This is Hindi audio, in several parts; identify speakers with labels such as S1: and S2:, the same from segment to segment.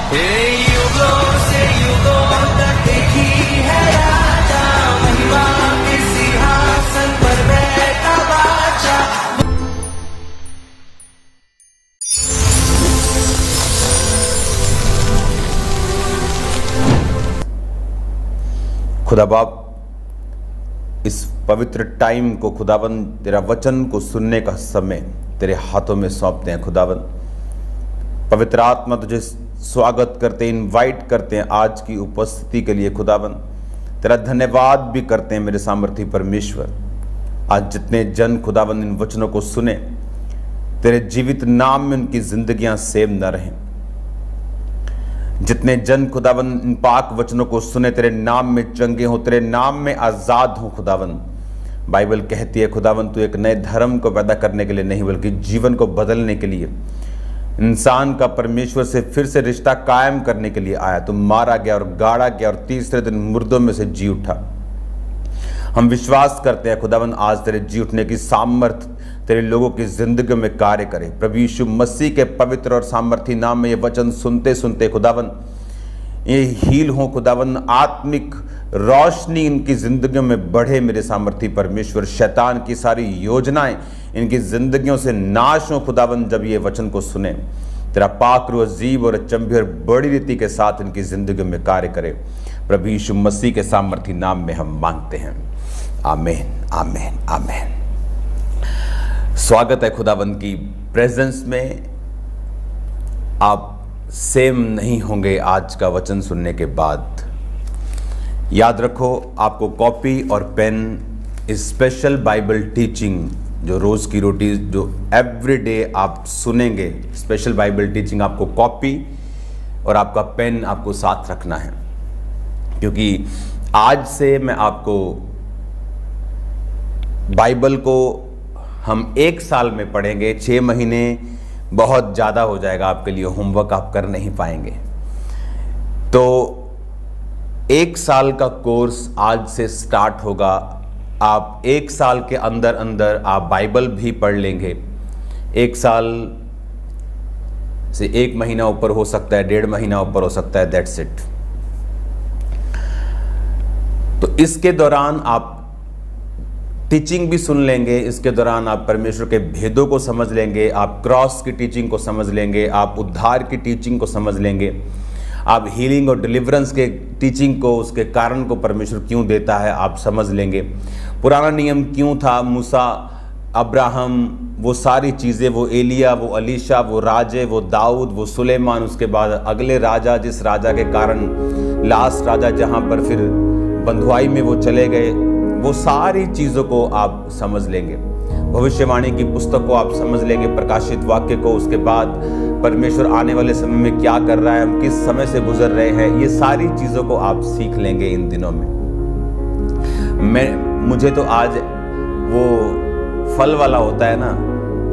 S1: युगों से युगों तक ही है राजा, महिमा के सिंहासन पर बैठा बादशाह।
S2: खुदा बाप, इस पवित्र टाइम को खुदावन तेरा वचन को सुनने का समय तेरे हाथों में सौंपते हैं। खुदावन पवित्र आत्मा तुझे स्वागत करते हैं, इनवाइट करते हैं आज की उपस्थिति के लिए। खुदावन तेरा धन्यवाद भी करते हैं मेरे सामर्थी परमेश्वर। आज जितने जन खुदावन इन वचनों को सुने, तेरे जीवित नाम में उनकी जिंदगियां सेव न रहें। जितने जन खुदावन इन पाक वचनों को सुने, तेरे नाम में चंगे हो, तेरे नाम में आजाद हो। खुदावन बाइबल कहती है खुदावन तू एक नए धर्म को पैदा करने के लिए नहीं बल्कि जीवन को बदलने के लिए, इंसान का परमेश्वर से फिर से रिश्ता कायम करने के लिए आया। तू मारा गया और गाड़ा गया और तीसरे दिन मुर्दों में से जी उठा। हम विश्वास करते हैं खुदावन आज तेरे जी उठने की सामर्थ तेरे लोगों की जिंदगी में कार्य करे। प्रभु यीशु मसीह के पवित्र और सामर्थी नाम में ये वचन सुनते सुनते खुदावन ये हील हो। खुदावन आत्मिक रोशनी इनकी जिंदगियों में बढ़े मेरे सामर्थी परमेश्वर। शैतान की सारी योजनाएं इनकी जिंदगियों से नाश हो। खुदावन जब ये वचन को सुने, तेरा पाक रूह अजीब और अचंभे और बड़ी रीति के साथ इनकी जिंदगी में कार्य करे। प्रभु यीशु मसीह के सामर्थी नाम में हम मांगते हैं, आमीन आमीन आमीन। स्वागत है खुदावन की प्रेजेंस में। आप सेम नहीं होंगे आज का वचन सुनने के बाद। याद रखो, आपको कॉपी और पेन, स्पेशल बाइबल टीचिंग जो रोज की रोटी जो एवरीडे आप सुनेंगे, स्पेशल बाइबल टीचिंग, आपको कॉपी और आपका पेन आपको साथ रखना है, क्योंकि आज से मैं आपको बाइबल को हम 1 साल में पढ़ेंगे। 6 महीने बहुत ज़्यादा हो जाएगा आपके लिए, होमवर्क आप कर नहीं पाएंगे। तो 1 साल का कोर्स आज से स्टार्ट होगा। आप 1 साल के अंदर अंदर आप बाइबल भी पढ़ लेंगे। 1 साल से 1 महीना ऊपर हो सकता है, 1.5 महीना ऊपर हो सकता है, दैट्स इट। तो इसके दौरान आप टीचिंग भी सुन लेंगे, इसके दौरान आप परमेश्वर के भेदों को समझ लेंगे, आप क्रॉस की टीचिंग को समझ लेंगे, आप उद्धार की टीचिंग को समझ लेंगे, आप हीलिंग और डिलीवरेंस के टीचिंग को, उसके कारण को परमेश्वर क्यों देता है आप समझ लेंगे। पुराना नियम क्यों था, मूसा, अब्राहम, वो सारी चीज़ें, वो एलिया, वो अलीशा, वो राजे, वो दाऊद, वो सुलेमान, उसके बाद अगले राजा, जिस राजा के कारण लास्ट राजा जहाँ पर फिर बंधुआई में वो चले गए, वो सारी चीज़ों को आप समझ लेंगे। भविष्यवाणी की पुस्तक को आप समझ लेंगे, प्रकाशित वाक्य को, उसके बाद परमेश्वर आने वाले समय में क्या कर रहा है, हम किस समय से गुजर रहे हैं, ये सारी चीज़ों को आप सीख लेंगे इन दिनों में। मुझे तो आज वो फल वाला होता है ना,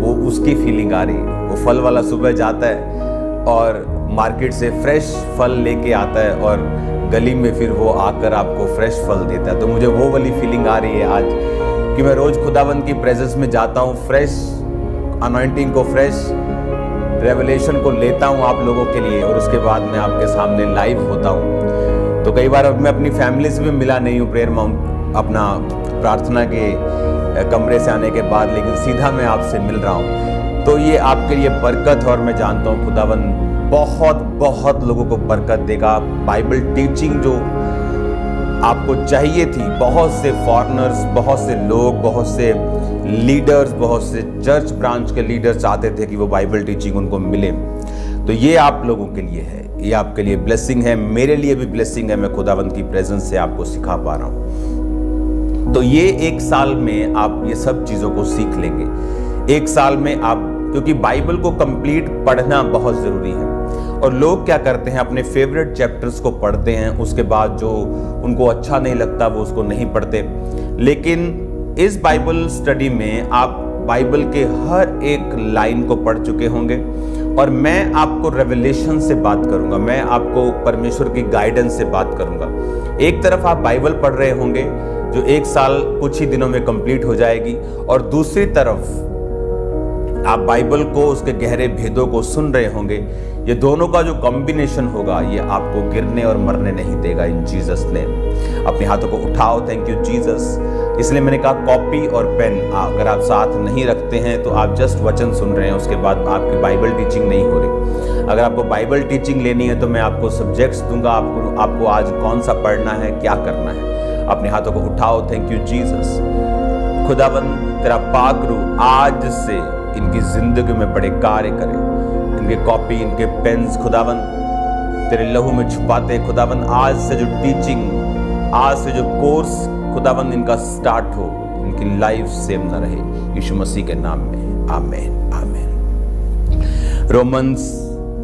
S2: वो उसकी फीलिंग आ रही है। वो फल वाला सुबह जाता है और मार्केट से फ्रेश फल लेके आता है और गली में फिर वो आकर आपको फ्रेश फल देता है। तो मुझे वो वाली फीलिंग आ रही है आज कि मैं रोज खुदावंद की प्रेजेंस में जाता हूँ, फ्रेश अनॉइंटिंग को, फ्रेश रेवलेशन को लेता हूँ आप लोगों के लिए, और उसके बाद मैं आपके सामने लाइव होता हूँ। तो कई बार मैं अपनी फैमिली से भी मिला नहीं हूँ प्रेयर माउंट अपना प्रार्थना के कमरे से आने के बाद, लेकिन सीधा मैं आपसे मिल रहा हूँ। तो ये आपके लिए बरकत है और मैं जानता हूँ खुदावंद बहुत बहुत लोगों को बरकत देगा। बाइबल टीचिंग जो आपको चाहिए थी, बहुत से फॉरेनर्स, बहुत से लोग, बहुत से लीडर्स, बहुत से चर्च ब्रांच के लीडर्स चाहते थे कि वो बाइबल टीचिंग उनको मिले। तो ये आप लोगों के लिए है, ये आपके लिए ब्लेसिंग है, मेरे लिए भी ब्लेसिंग है। मैं खुदावंद की प्रेजेंस से आपको सिखा पा रहा हूँ। तो ये 1 साल में आप ये सब चीज़ों को सीख लेंगे। 1 साल में आप, क्योंकि बाइबल को कंप्लीट पढ़ना बहुत ज़रूरी है। और लोग क्या करते हैं, अपने फेवरेट चैप्टर्स को पढ़ते हैं, उसके बाद जो उनको अच्छा नहीं लगता वो उसको नहीं पढ़ते। लेकिन इस बाइबल स्टडी में आप बाइबल के हर एक लाइन को पढ़ चुके होंगे, और मैं आपको रेवलेशन से बात करूंगा, मैं आपको परमेश्वर की गाइडेंस से बात करूंगा। एक तरफ आप बाइबल पढ़ रहे होंगे जो 1 साल कुछ ही दिनों में कंप्लीट हो जाएगी, और दूसरी तरफ आप बाइबल को, उसके गहरे भेदों को सुन रहे होंगे ये दोनों का जो कॉम्बिनेशन होगा ये आपको गिरने और मरने नहीं देगा इन जीसस ने। अपने हाथों को उठाओ, थैंक यू जीसस। इसलिए मैंने कहा कॉपी और पेन अगर आप साथ नहीं रखते हैं तो आप जस्ट वचन सुन रहे हैं, उसके बाद आपकी बाइबल टीचिंग नहीं हो रही। अगर आपको बाइबल टीचिंग लेनी है तो मैं आपको सब्जेक्ट्स दूंगा, आपको आज कौन सा पढ़ना है, क्या करना है। अपने हाथों को उठाओ, थैंक यू जीसस। खुदावन तेरा पाक रूह आज से इनकी जिंदगी में बड़े कार्य करे। इनके कॉपी, इनके पेन्स खुदावन तेरे लहू में छुपाते। खुदावन आज से जो टीचिंग, आज से जो कोर्स खुदावन इनका स्टार्ट हो, इनकी लाइफ सेम ना रहे, यीशु मसीह के नाम में आमीन आमीन।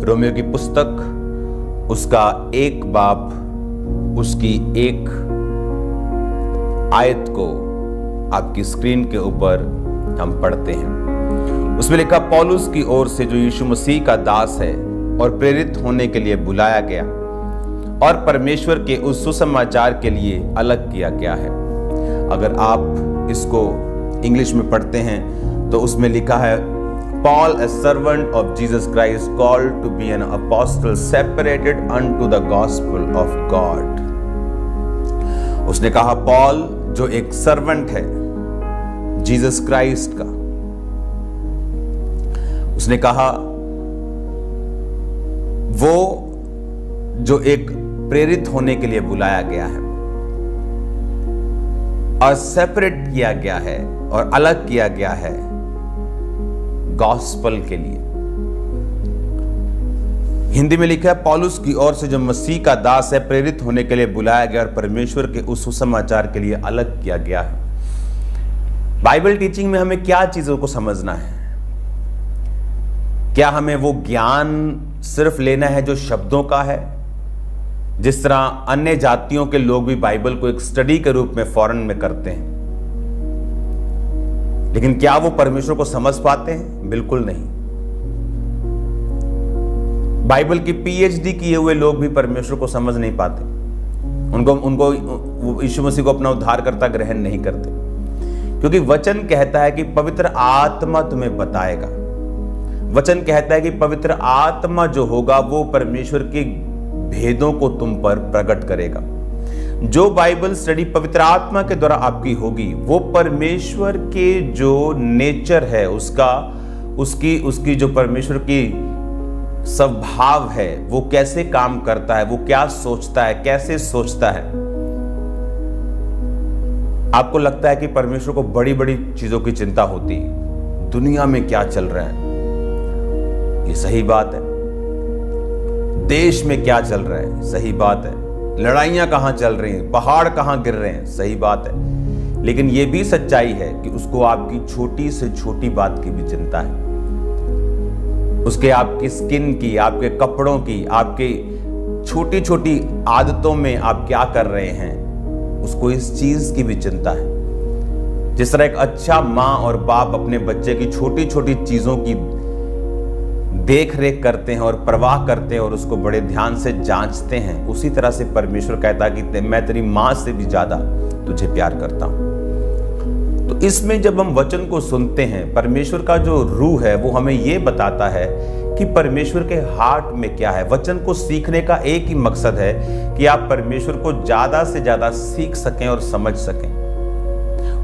S2: रोमियो की पुस्तक उसका 1 बाब उसकी 1 आयत को आपकी स्क्रीन के ऊपर हम पढ़ते हैं। उसमें लिखा, पौलुस की ओर से जो यीशु मसीह का दास है और प्रेरित होने के लिए बुलाया गया और परमेश्वर के उस सुसमाचार के लिए अलग किया गया है। अगर आप इसको इंग्लिश में पढ़ते हैं तो उसमें लिखा है, Paul, a servant of Jesus Christ, called to be an apostle, separated unto the gospel of God। उसने कहा पॉल जो एक सर्वेंट है जीसस क्राइस्ट का, उसने कहा वो जो एक प्रेरित होने के लिए बुलाया गया है और सेपरेट किया गया है और अलग किया गया है गॉस्पल के लिए। हिंदी में लिखा है, पौलुस की ओर से जो मसीह का दास है, प्रेरित होने के लिए बुलाया गया और परमेश्वर के उस सुसमाचार के लिए अलग किया गया है। बाइबल टीचिंग में हमें क्या चीजों को समझना है? क्या हमें वो ज्ञान सिर्फ लेना है जो शब्दों का है? जिस तरह अन्य जातियों के लोग भी बाइबल को एक स्टडी के रूप में फॉरेन में करते हैं, लेकिन क्या वो परमेश्वर को समझ पाते हैं? बिल्कुल नहीं। बाइबल की पीएचडी किए हुए लोग भी परमेश्वर को समझ नहीं पाते। उनको यीशु मसीह को अपना उद्धारकर्ता ग्रहण नहीं करते, क्योंकि वचन कहता है कि पवित्र आत्मा तुम्हें बताएगा। वचन कहता है कि पवित्र आत्मा जो होगा वो परमेश्वर के भेदों को तुम पर प्रकट करेगा। जो बाइबल स्टडी पवित्र आत्मा के द्वारा आपकी होगी, वो परमेश्वर के जो नेचर है उसकी जो परमेश्वर की स्वभाव है, वो कैसे काम करता है, वो क्या सोचता है, कैसे सोचता है। आपको लगता है कि परमेश्वर को बड़ी बड़ी चीजों की चिंता होती है, दुनिया में क्या चल रहा है, ये सही बात है। देश में क्या चल रहा है, सही बात है। लड़ाइयां कहां चल रही हैं, पहाड़ कहां गिर रहे हैं, सही बात है। लेकिन यह भी सच्चाई है कि उसको आपकी छोटी से छोटी बात की भी चिंता है। उसके आपकी स्किन की, आपके कपड़ों की, आपके छोटी छोटी आदतों में आप क्या कर रहे हैं, उसको इस चीज की भी चिंता है। जिस तरह एक अच्छा माँ और बाप अपने बच्चे की छोटी छोटी चीजों की देख रेख करते हैं और परवाह करते हैं और उसको बड़े ध्यान से जांचते हैं, उसी तरह से परमेश्वर कहता है कि मैं तेरी माँ से भी ज्यादा तुझे प्यार करता हूं। तो इसमें जब हम वचन को सुनते हैं, परमेश्वर का जो रूह है वो हमें ये बताता है कि परमेश्वर के हार्ट में क्या है। वचन को सीखने का एक ही मकसद है कि आप परमेश्वर को ज्यादा से ज्यादा सीख सकें और समझ सकें।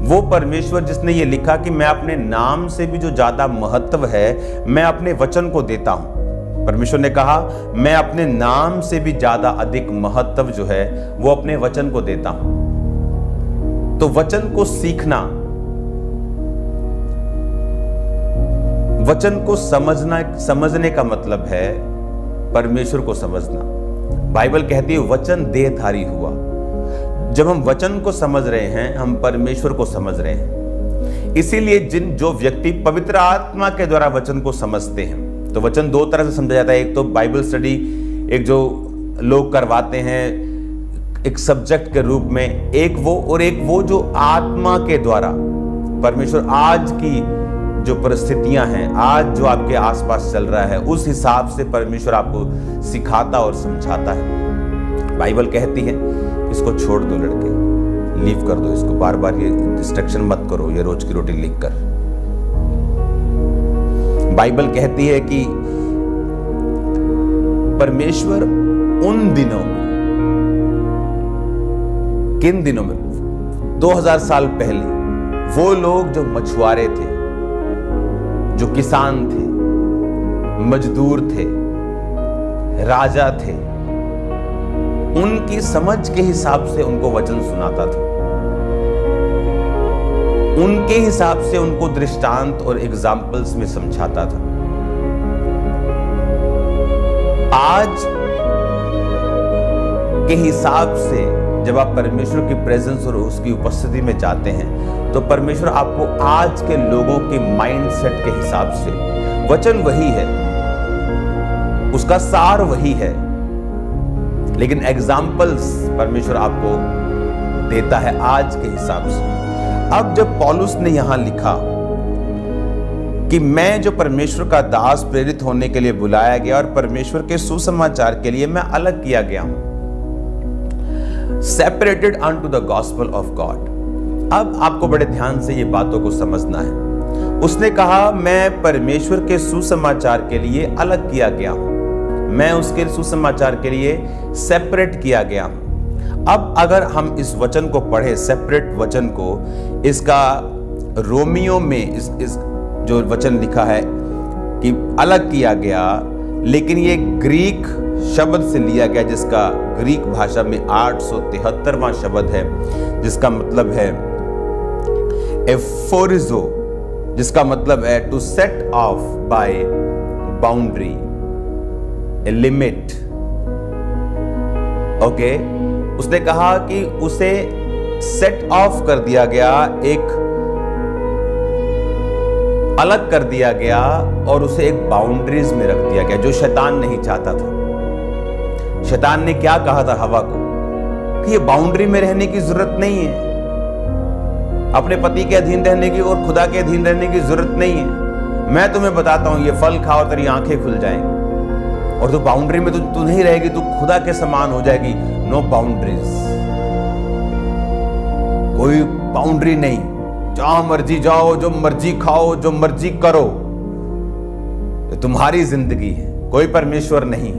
S2: वो परमेश्वर जिसने ये लिखा कि मैं अपने नाम से भी जो ज्यादा महत्व है मैं अपने वचन को देता हूं। परमेश्वर ने कहा मैं अपने नाम से भी ज्यादा अधिक महत्व जो है वो अपने वचन को देता हूं। तो वचन को सीखना, वचन को समझने का मतलब है परमेश्वर को समझना। बाइबल कहती है वचन देहधारी हुआ। जब हम वचन को समझ रहे हैं, हम परमेश्वर को समझ रहे हैं। इसीलिए जो व्यक्ति पवित्र आत्मा के द्वारा वचन को समझते हैं, तो वचन दो तरह से समझा जाता है। एक तो बाइबल स्टडी, एक जो लोग करवाते हैं एक सब्जेक्ट के रूप में, एक वो जो आत्मा के द्वारा परमेश्वर आज की जो परिस्थितियां हैं, आज जो आपके आसपास चल रहा है, उस हिसाब से परमेश्वर आपको सिखाता और समझाता है। बाइबल कहती है इसको छोड़ दो लड़के, लीव कर दो इसको, बार बार ये डिस्ट्रैक्शन मत करो, ये रोज की रोटी लिख कर। बाइबल कहती है कि परमेश्वर उन दिनों में, किन दिनों में, 2000 साल पहले वो लोग जो मछुआरे थे, जो किसान थे, मजदूर थे, राजा थे, उनकी समझ के हिसाब से उनको वचन सुनाता था, उनके हिसाब से उनको दृष्टांत और एग्जाम्पल्स में समझाता था। आज के हिसाब से जब आप परमेश्वर की प्रेजेंस और उसकी उपस्थिति में जाते हैं तो परमेश्वर आपको आज के लोगों के माइंडसेट के हिसाब से, वचन वही है, उसका सार वही है, लेकिन एग्जाम्पल्स परमेश्वर आपको देता है आज के हिसाब से। अब जब पौलुस ने यहां लिखा कि मैं जो परमेश्वर का दास प्रेरित होने के लिए बुलाया गया और परमेश्वर के सुसमाचार के लिए मैं अलग किया गया हूं, separated unto the gospel of God. अब आपको बड़े ध्यान से ये बातों को समझना है। उसने कहा मैं परमेश्वर के सुसमाचार के लिए अलग किया गया हूं, मैं उसके सुसमाचार के लिए सेपरेट किया गया हूं। अब अगर हम इस वचन को पढ़े, सेपरेट वचन को, इसका रोमियो में इस जो वचन लिखा है कि अलग किया गया, लेकिन ये ग्रीक शब्द से लिया गया, जिसका ग्रीक भाषा में 873वां शब्द है, जिसका मतलब है एफोरिजो, जिसका मतलब है to set off by boundary, a limit. Okay, उसने कहा कि उसे सेट ऑफ कर दिया गया, एक अलग कर दिया गया और उसे एक बाउंड्रीज में रख दिया गया, जो शैतान नहीं चाहता था। शैतान ने क्या कहा था हवा को कि ये बाउंड्री में रहने की जरूरत नहीं है, अपने पति के अधीन रहने की और खुदा के अधीन रहने की जरूरत नहीं है। मैं तुम्हें बताता हूं, ये फल खाओ, तेरी आंखें खुल जाएंगी और तू बाउंड्री में तू नहीं रहेगी, तू खुदा के समान हो जाएगी। नो बाउंड्रीज, कोई बाउंड्री नहीं, जहां मर्जी जाओ, जो मर्जी खाओ, जो मर्जी करो, ये तुम्हारी जिंदगी है, कोई परमेश्वर नहीं।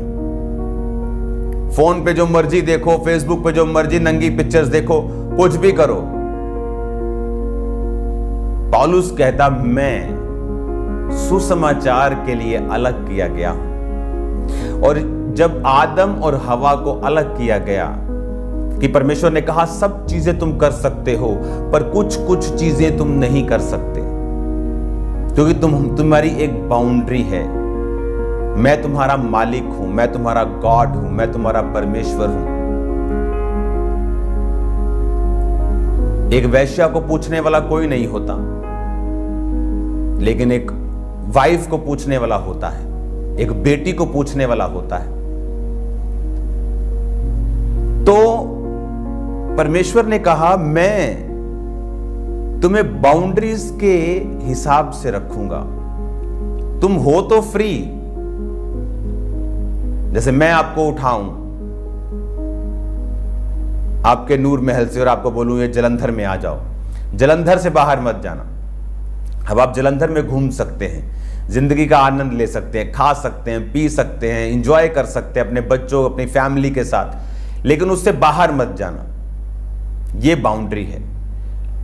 S2: फोन पे जो मर्जी देखो, फेसबुक पे जो मर्जी नंगी पिक्चर्स देखो, कुछ भी करो। पौलुस कहता मैं सुसमाचार के लिए अलग किया गया हूं। और जब आदम और हवा को अलग किया गया कि परमेश्वर ने कहा सब चीजें तुम कर सकते हो, पर कुछ कुछ चीजें तुम नहीं कर सकते, क्योंकि तुम्हारी एक बाउंड्री है। मैं तुम्हारा मालिक हूं, मैं तुम्हारा गॉड हूं, मैं तुम्हारा परमेश्वर हूं। एक वेश्या को पूछने वाला कोई नहीं होता, लेकिन एक वाइफ को पूछने वाला होता है, एक बेटी को पूछने वाला होता है। तो परमेश्वर ने कहा मैं तुम्हें बाउंड्रीज के हिसाब से रखूंगा। तुम हो तो फ्री, जैसे मैं आपको उठाऊं आपके नूर महल से और आपको बोलूं ये जलंधर में आ जाओ, जलंधर से बाहर मत जाना। अब आप जलंधर में घूम सकते हैं, जिंदगी का आनंद ले सकते हैं, खा सकते हैं, पी सकते हैं, एंजॉय कर सकते हैं अपने बच्चों, अपनी फैमिली के साथ, लेकिन उससे बाहर मत जाना। ये बाउंड्री है।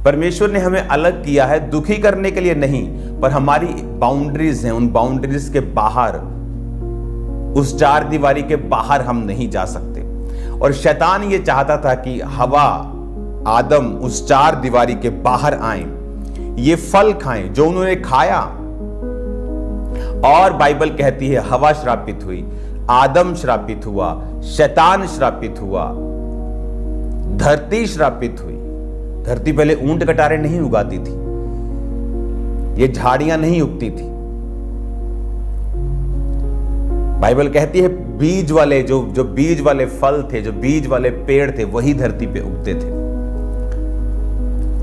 S2: परमेश्वर ने हमें अलग किया है दुखी करने के लिए नहीं, पर हमारी बाउंड्रीज हैं, उन बाउंड्रीज के बाहर, उस चार दीवारी के बाहर हम नहीं जा सकते। और शैतान ये चाहता था कि हवा, आदम उस चार दीवारी के बाहर आए, ये फल खाएं जो उन्होंने खाया। और बाइबल कहती है हवा श्रापित हुई, आदम श्रापित हुआ, शैतान श्रापित हुआ, धरती श्रापित हुई। धरती पहले ऊंट कटारे नहीं उगाती थी, ये झाड़ियां नहीं उगती थी। बाइबल कहती है बीज वाले जो बीज वाले फल थे, जो बीज वाले पेड़ थे, वही धरती पे उगते थे।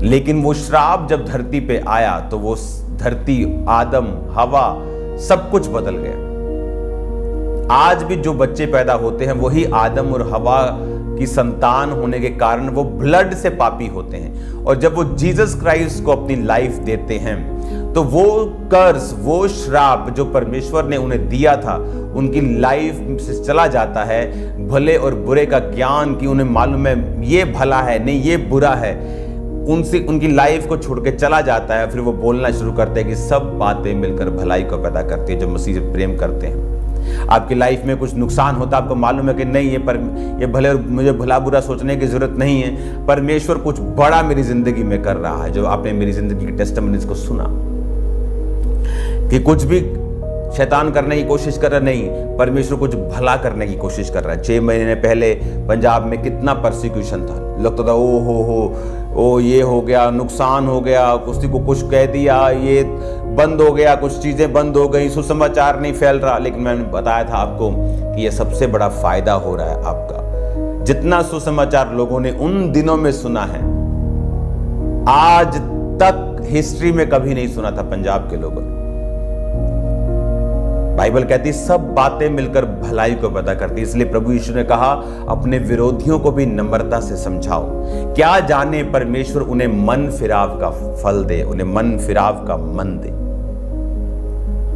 S2: लेकिन वो श्राप जब धरती पे आया तो वो धरती, आदम, हवा, सब कुछ बदल गया। आज भी जो बच्चे पैदा होते हैं वही आदम और हवा की संतान होने के कारण वो ब्लड से पापी होते हैं। और जब वो जीसस क्राइस्ट को अपनी लाइफ देते हैं तो वो कर्ज, वो श्राप जो परमेश्वर ने उन्हें दिया था, उनकी लाइफ से चला जाता है। भले और बुरे का ज्ञान कि उन्हें मालूम है ये भला है, नहीं ये बुरा है, उनसे उनकी लाइफ को छोड़ के चला जाता है। फिर वो बोलना शुरू करते हैं कि सब बातें मिलकर भलाई को पैदा करती है जो मसीह से प्रेम करते हैं। आपकी लाइफ में कुछ नुकसान होता है, आपको मालूम है कि नहीं ये भले, मुझे भला बुरा सोचने की जरूरत नहीं है, परमेश्वर कुछ बड़ा मेरी जिंदगी में कर रहा है। जो आपने मेरी जिंदगी की टेस्टिमनीज को सुना कि कुछ भी शैतान करने की कोशिश कर रहा नहीं, परमेश्वर कुछ भला करने की कोशिश कर रहा है। 6 महीने पहले पंजाब में कितना परसिक्यूशन था, लगता था ओ ये हो गया, नुकसान हो गया, किसी को कुछ कह दिया, ये बंद हो गया, कुछ चीजें बंद हो गई, सुसमाचार नहीं फैल रहा। लेकिन मैंने बताया था आपको कि ये सबसे बड़ा फायदा हो रहा है आपका। जितना सुसमाचार लोगों ने उन दिनों में सुना है, आज तक हिस्ट्री में कभी नहीं सुना था पंजाब के लोगों ने। बाइबल कहती सब बातें मिलकर भलाई को पैदा करती। इसलिए प्रभु यीशु ने कहा अपने विरोधियों को भी नम्रता से समझाओ, क्या जाने परमेश्वर उन्हें मन फिराव का फल दे, उन्हें मन फिराव का मन दे।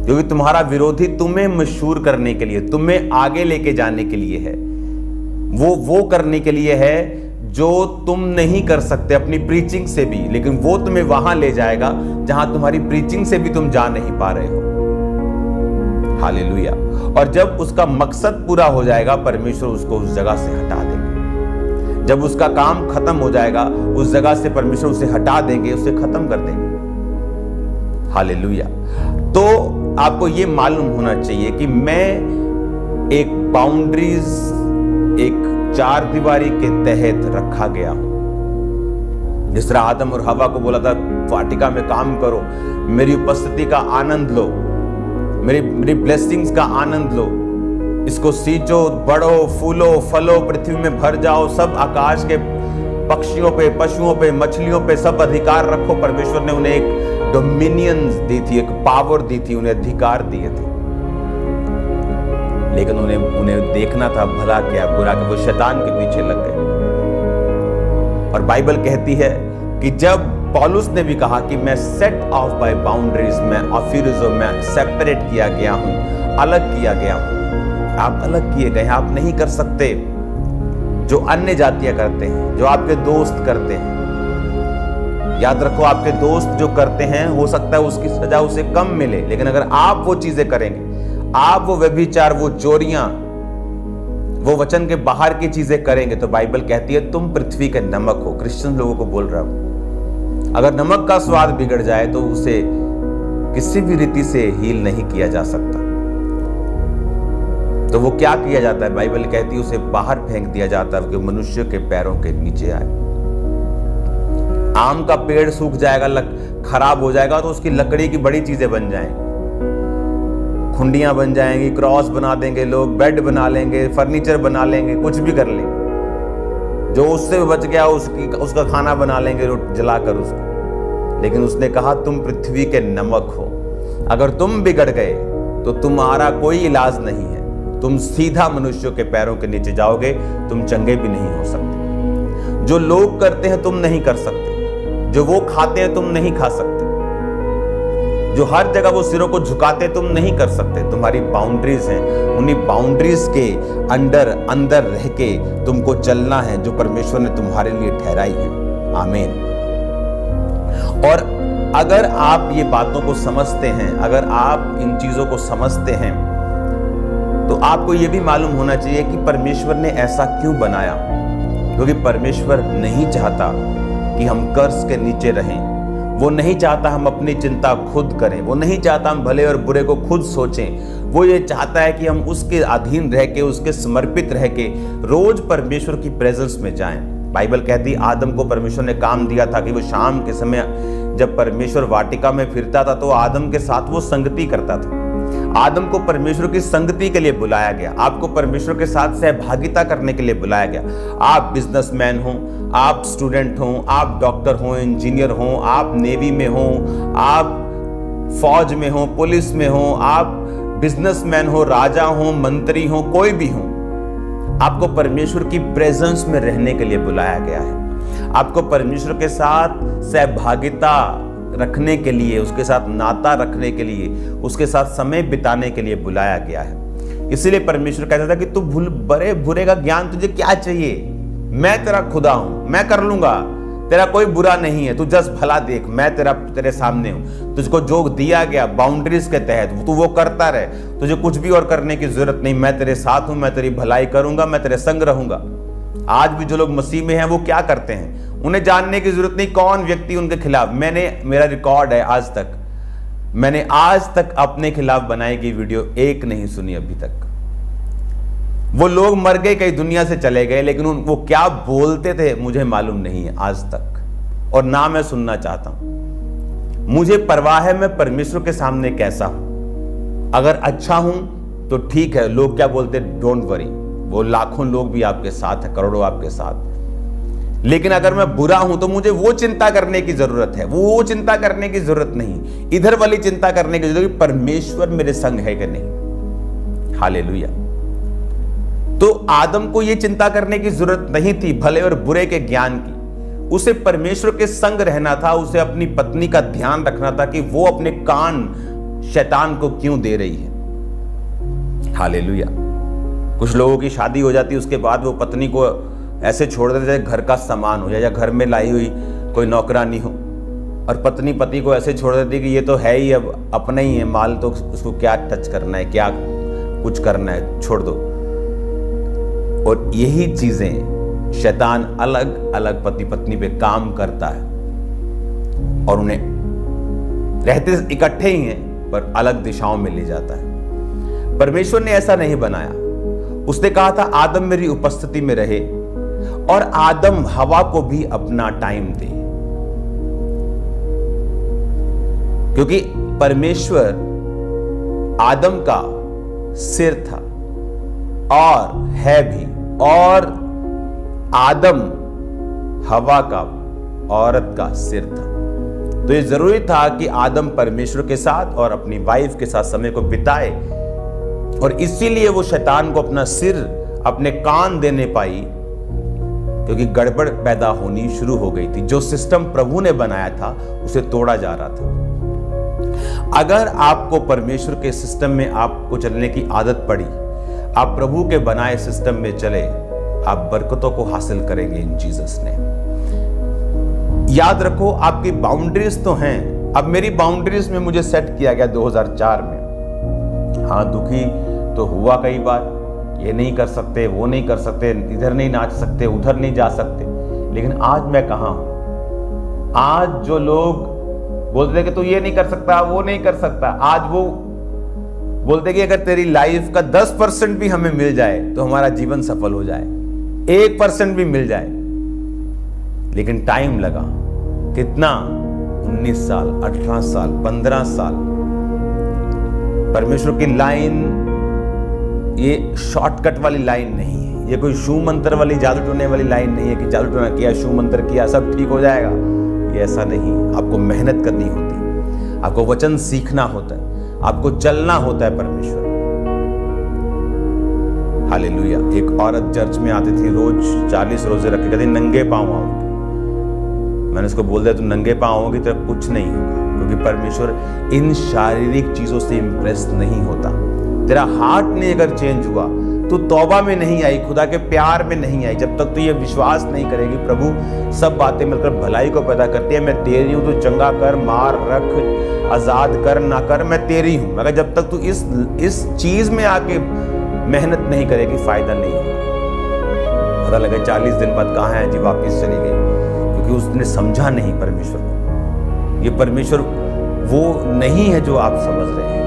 S2: क्योंकि तुम्हारा विरोधी तुम्हें मशहूर करने के लिए, तुम्हें आगे लेके जाने के लिए है, वो करने के लिए है जो तुम नहीं कर सकते अपनी प्रीचिंग से भी, लेकिन वो तुम्हें वहां ले जाएगा जहां तुम्हारी प्रीचिंग से भी तुम जा नहीं पा रहे हो। हालेलुया। और जब उसका मकसद पूरा हो जाएगा, परमेश्वर उसको उस जगह से हटा देंगे। जब उसका काम खत्म हो जाएगा, उस जगह से परमेश्वर उसे हटा देंगे, उसे खत्म कर देंगे। हालेलुया। तो आपको यह मालूम होना चाहिए कि मैं एक बाउंड्रीज, एक चार दीवारी के तहत रखा गया हूं। जिस तरह आदम और हवा को बोला था वाटिका में काम करो, मेरी उपस्थिति का आनंद लो, मेरी ब्लेसिंग्स का आनंद लो, इसको सींचो, बढ़ो, फूलो, फलो, पृथ्वी में भर जाओ, सब आकाश के पक्षियों पे, पशुओं पे, मछलियों पे सब अधिकार रखो। परमेश्वर ने उन्हें एक डोमिनियंस दी थी, एक पावर दी थी, उन्हें अधिकार दिए थे। लेकिन उन्हें देखना था भला क्या बुरा क्या, वो शैतान के पीछे लग गए। और बाइबल कहती है कि जब पौलुस ने भी कहा कि मैं सेट ऑफ बाय बाउंड्रीज, मैं ऑफिरिज्म में सेपरेट किया गया हूं, अलग किया गया हूं। आप अलग किए गए हैं, आप नहीं कर सकते जो अन्य जातियां करते हैं, जो आपके दोस्त करते हैं। याद रखो, आपके दोस्त जो करते हैं हो सकता है उसकी सजा उसे कम मिले, लेकिन अगर आप वो चीजें करेंगे, आप वो व्यभिचार, वो चोरियां, वो वचन के बाहर की चीजें करेंगे, तो बाइबल कहती है तुम पृथ्वी के नमक हो। क्रिश्चियन लोगों को बोल रहा हूं, अगर नमक का स्वाद बिगड़ जाए तो उसे किसी भी रीति से हील नहीं किया जा सकता। तो वो क्या किया जाता है, बाइबल कहती है उसे बाहर फेंक दिया जाता है कि मनुष्य के पैरों के नीचे आए। आम का पेड़ सूख जाएगा, खराब हो जाएगा, तो उसकी लकड़ी की बड़ी चीजें बन जाएंगी, खुंडियां बन जाएंगी, क्रॉस बना देंगे लोग, बेड बना लेंगे, फर्नीचर बना लेंगे, कुछ भी कर लेंगे। जो उससे बच गया उसका खाना बना लेंगे जलाकर उसको। लेकिन उसने कहा तुम पृथ्वी के नमक हो। अगर तुम बिगड़ गए तो तुम्हारा कोई इलाज नहीं है, तुम सीधा मनुष्यों के पैरों के नीचे जाओगे, तुम चंगे भी नहीं हो सकते। जो लोग करते हैं तुम नहीं कर सकते, जो वो खाते हैं तुम नहीं खा सकते, जो हर जगह वो सिरों को झुकाते तुम नहीं कर सकते। तुम्हारी बाउंड्रीज हैं, उन्हीं बाउंड्रीज के अंदर रह के तुमको चलना है जो परमेश्वर ने तुम्हारे लिए ठहराई है। आमीन। और अगर आप ये बातों को समझते हैं, अगर आप इन चीजों को समझते हैं, तो आपको ये भी मालूम होना चाहिए कि परमेश्वर ने ऐसा क्यों बनाया। क्योंकि परमेश्वर नहीं चाहता कि हम कर्ज के नीचे रहें, वो नहीं चाहता हम अपनी चिंता खुद करें, वो नहीं चाहता हम भले और बुरे को खुद सोचें। वो ये चाहता है कि हम उसके अधीन रह के, उसके समर्पित रह के रोज परमेश्वर की प्रेजेंस में जाएं। बाइबल कहती आदम को परमेश्वर ने काम दिया था कि वो शाम के समय जब परमेश्वर वाटिका में फिरता था तो आदम के साथ वो संगति करता था। आदम को परमेश्वर की संगति के लिए बुलाया गया, आपको परमेश्वर के साथ सहभागिता करने के लिए बुलाया गया। आप बिजनेसमैन हो, आप स्टूडेंट हो, आप डॉक्टर हो, इंजीनियर हो, आप नेवी में हो, आप फौज में हो, पुलिस में हो, आप बिजनेसमैन हो, राजा हो, मंत्री हो, कोई भी हो, आपको परमेश्वर की प्रेजेंस में रहने के लिए बुलाया गया है। आपको परमेश्वर के साथ सहभागिता रखने के लिए, उसके साथ नाता रखने के लिए, उसके साथ समय बिताने के लिए बुलाया गया है। इसीलिए परमेश्वर कहता था कि तू बड़े बुरे का ज्ञान तुझे क्या चाहिए, मैं तेरा खुदा हूं, मैं कर लूंगा, तेरा कोई बुरा नहीं है, तू जस्ट भला देख, मैं तेरे सामने हूं। तुझको जो दिया गया बाउंड्रीज के तहत तू वो करता रहे, तुझे कुछ भी और करने की जरूरत नहीं, मैं तेरे साथ हूं, मैं तेरी भलाई करूंगा, मैं तेरे संग रहूंगा। आज भी जो लोग मसीह में हैं वो क्या करते हैं, उन्हें जानने की जरूरत नहीं कौन व्यक्ति उनके खिलाफ। मेरा रिकॉर्ड है, मैंने आज तक अपने खिलाफ बनाई गई वीडियो एक नहीं सुनी अभी तक। वो लोग मर गए, कई दुनिया से चले गए, लेकिन वो क्या बोलते थे मुझे मालूम नहीं है आज तक, और ना मैं सुनना चाहता हूं। मुझे परवाह है मैं परमेश्वर के सामने कैसा हूं। अगर अच्छा हूं तो ठीक है, लोग क्या बोलते डोंट वरी, वो लाखों लोग भी आपके साथ है, करोड़ों आपके साथ। लेकिन अगर मैं बुरा हूं तो मुझे वो चिंता करने की जरूरत है, वो चिंता करने की जरूरत नहीं, इधर वाली चिंता करने की जरूरत, परमेश्वर मेरे संग है कि नहीं। हालेलुया। तो आदम को यह चिंता करने की जरूरत नहीं थी भले और बुरे के ज्ञान की, उसे परमेश्वर के संग रहना था, उसे अपनी पत्नी का ध्यान रखना था कि वो अपने कान शैतान को क्यों दे रही है। हालेलुया। कुछ लोगों की शादी हो जाती है, उसके बाद वो पत्नी को ऐसे छोड़ देते हैं घर का सामान हो जाए, या घर में लाई हुई कोई नौकरानी हो, और पत्नी पति को ऐसे छोड़ देती है कि ये तो है ही, अब अपना ही है माल, तो उसको क्या टच करना है, क्या कुछ करना है, छोड़ दो। और यही चीजें शैतान अलग अलग पति पत्नी पे काम करता है, और उन्हें रहते इकट्ठे ही हैं पर अलग दिशाओं में ले जाता है। परमेश्वर ने ऐसा नहीं बनाया। उसने कहा था आदम मेरी उपस्थिति में रहे, और आदम हवा को भी अपना टाइम दे, क्योंकि परमेश्वर आदम का सिर था और है भी, और आदम हवा का, औरत का सिर था। तो ये जरूरी था कि आदम परमेश्वर के साथ और अपनी वाइफ के साथ समय को बिताए, और इसीलिए वो शैतान को अपना सिर, अपने कान देने पाई, क्योंकि गड़बड़ पैदा होनी शुरू हो गई थी। जो सिस्टम प्रभु ने बनाया था उसे तोड़ा जा रहा था। अगर आपको परमेश्वर के सिस्टम में आपको चलने की आदत पड़ी, आप प्रभु के बनाए सिस्टम में चले, आप बरकतों को हासिल करेंगे इन जीसस ने। याद रखो आपकी बाउंड्रीज तो हैं। अब मेरी बाउंड्रीज में मुझे सेट किया गया 2004 में। हाँ, दुखी तो हुआ कई बार, ये नहीं कर सकते, वो नहीं कर सकते, इधर नहीं नाच सकते, उधर नहीं जा सकते, लेकिन आज मैं कहां हूं। आज जो लोग बोलते थे कि तू ये नहीं कर सकता, वो नहीं कर सकता, आज वो बोलते कि अगर तेरी लाइफ का 10% भी हमें मिल जाए तो हमारा जीवन सफल हो जाए, 1% भी मिल जाए। लेकिन टाइम लगा, कितना? 19 साल, 18 साल, 15 साल। परमेश्वर की लाइन ये शॉर्टकट वाली लाइन नहीं है, ये कोई शू मंत्र वाली, जादू टोने वाली लाइन नहीं है कि जादू टोना किया, शू मंत्र किया, सब ठीक हो जाएगा। ये ऐसा नहीं। आपको मेहनत करनी होती, आपको वचन सीखना होता है, आपको चलना होता है परमेश्वर। हालेलुया। एक औरत चर्च में आती थी, रोज 40 रोजे रख के कहती नंगे पांव आओगे। मैंने उसको बोल दिया तू नंगे पांव आओगी तो कुछ नहीं होगा, क्योंकि परमेश्वर इन शारीरिक चीजों से इंप्रेस नहीं होता। तेरा हार्ट नहीं अगर चेंज हुआ, तू तौबा में नहीं आई, खुदा के प्यार में नहीं आई, जब तक तू ये विश्वास नहीं करेगी प्रभु सब बातें मिलकर भलाई को पैदा करती है, मैं तेरी हूं, तू चंगा कर, मार, रख, आजाद कर, ना कर, मैं तेरी हूं, मगर जब तक तू इस चीज में आके मेहनत नहीं करेगी फायदा नहीं होगा। पता लगा 40 दिन बाद कहाँ है जी, वापिस चली गई, क्योंकि उसने समझा नहीं परमेश्वर को। ये परमेश्वर वो नहीं है जो आप समझ रहे हैं,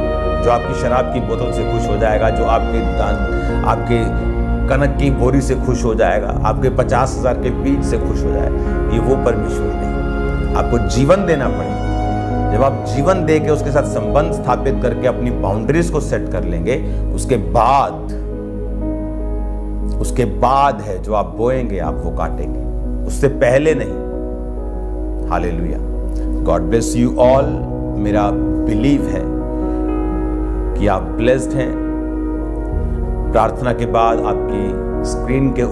S2: जो आपकी शराब की बोतल से खुश हो जाएगा, जो आपके कनक की बोरी से खुश हो जाएगा, आपके 50,000 के बीज से खुश हो जाएगा। ये वो परमेश्वर नहीं। आपको जीवन देना पड़ेगा। जब आप जीवन दे के उसके साथ संबंध स्थापित करके अपनी बाउंड्रीज को सेट कर लेंगे, उसके बाद है जो आप बोएंगे आप वो काटेंगे, उससे पहले नहीं। Hallelujah. God bless you all. मेरा बिलीव है कि आप ब्लेस्ड हैं। प्रार्थना के बाद आपकी स्क्रीन के